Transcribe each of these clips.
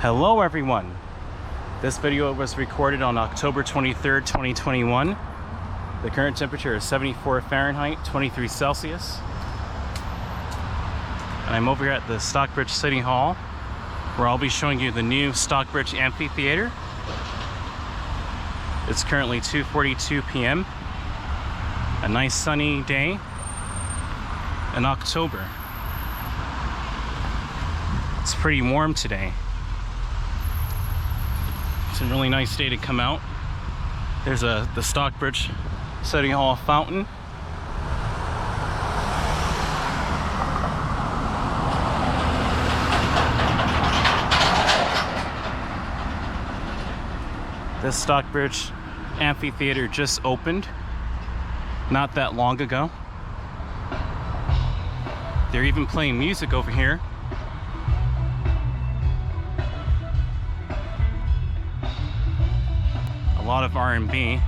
Hello everyone! This video was recorded on October 23rd, 2021. The current temperature is 74 Fahrenheit, 23 Celsius. And I'm over here at the Stockbridge City Hall, where I'll be showing you the new Stockbridge Amphitheatre. It's currently 2:42 p.m. A nice sunny day in October. It's pretty warm today. It's a really nice day to come out. There's the Stockbridge City Hall fountain. This Stockbridge Amphitheatre just opened not that long ago. They're even playing music over here. A lot of R&B.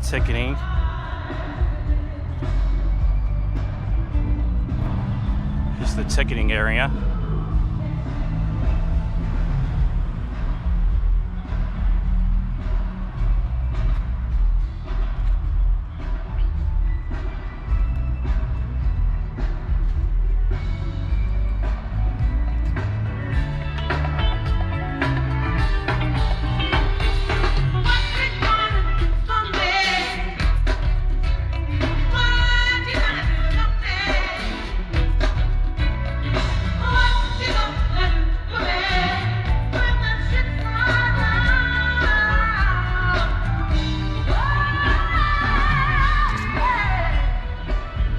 Ticketing. Here's the ticketing area.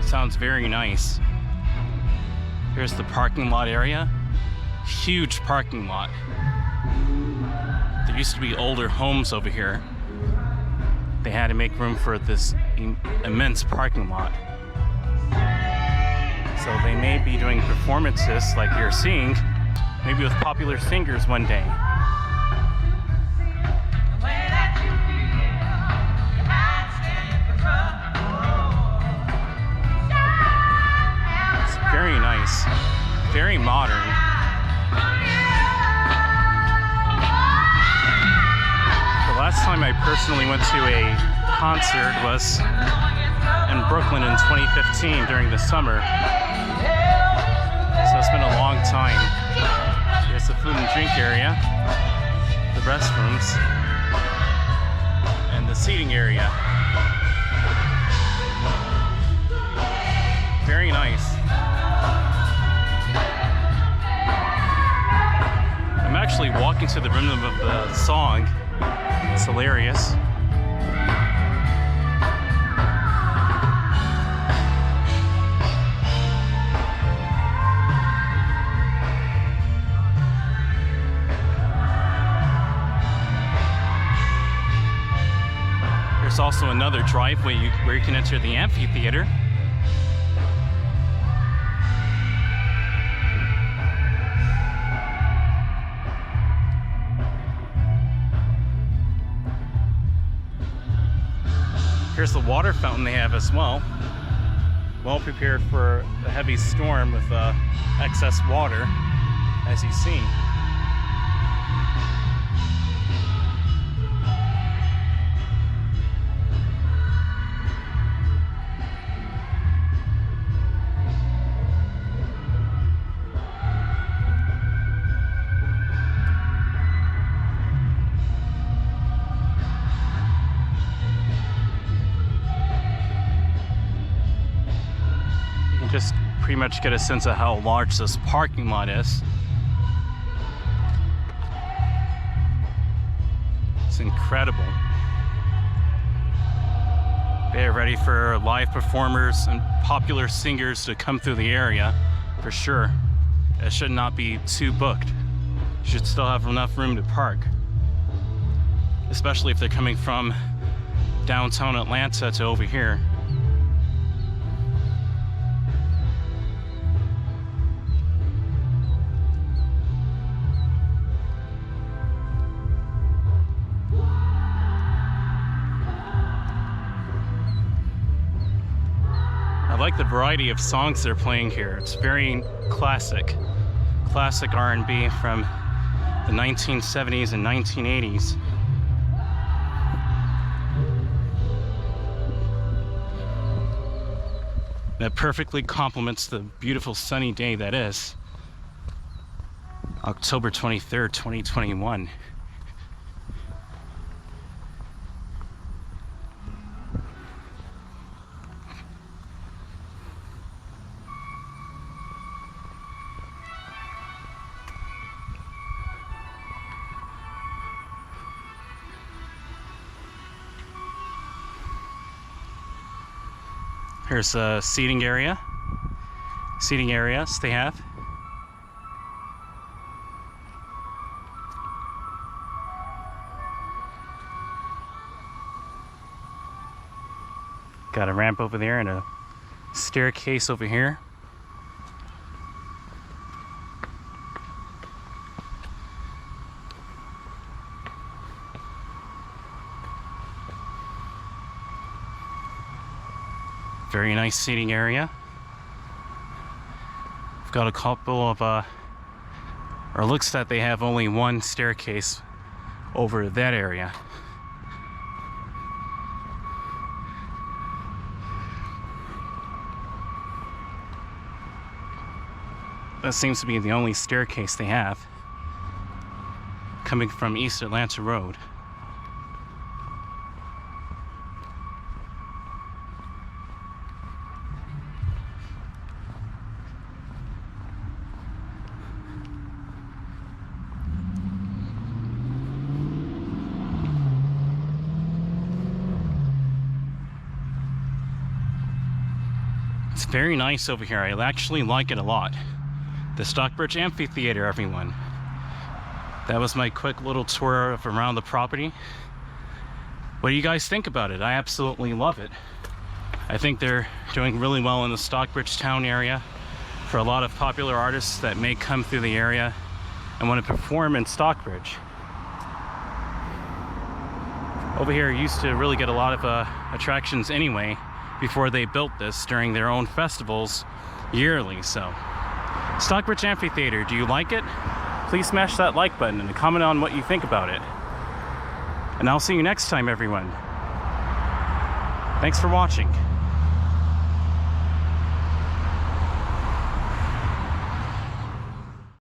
Sounds very nice. Here's the parking lot area. Huge parking lot. There used to be older homes over here. They had to make room for this immense parking lot. So they may be doing performances like you're seeing, maybe with popular singers one day. Very nice, very modern. The last time I personally went to a concert was in Brooklyn in 2015 during the summer. So it's been a long time. Here's the food and drink area, the restrooms, and the seating area. Very nice. I'm actually walking to the rhythm of the song. It's hilarious. There's also another driveway where you can enter the amphitheater. Here's the water fountain they have as well. Well prepared for a heavy storm with excess water, as you see. Just pretty much get a sense of how large this parking lot is. It's incredible. They're ready for live performers and popular singers to come through the area for sure. It should not be too booked. You should still have enough room to park, especially if they're coming from downtown Atlanta to over here. like the variety of songs they're playing here. It's very classic R&B from the 1970s and 1980s. That perfectly complements the beautiful sunny day that is October 23rd, 2021. Here's a seating areas they have. Got a ramp over there and a staircase over here. Very nice seating area. We've got a couple of, or looks that they have only one staircase over that area. That seems to be the only staircase they have, coming from East Atlanta Road. It's very nice over here. I actually like it a lot. The Stockbridge Amphitheatre, everyone. That was my quick little tour of around the property. What do you guys think about it? I absolutely love it. I think they're doing really well in the Stockbridge town area for a lot of popular artists that may come through the area and want to perform in Stockbridge. Over here used to really get a lot of attractions anyway before they built this during their own festivals yearly. So Stockbridge Amphitheatre, do you like it? Please smash that like button and comment on what you think about it. And I'll see you next time, everyone. Thanks for watching.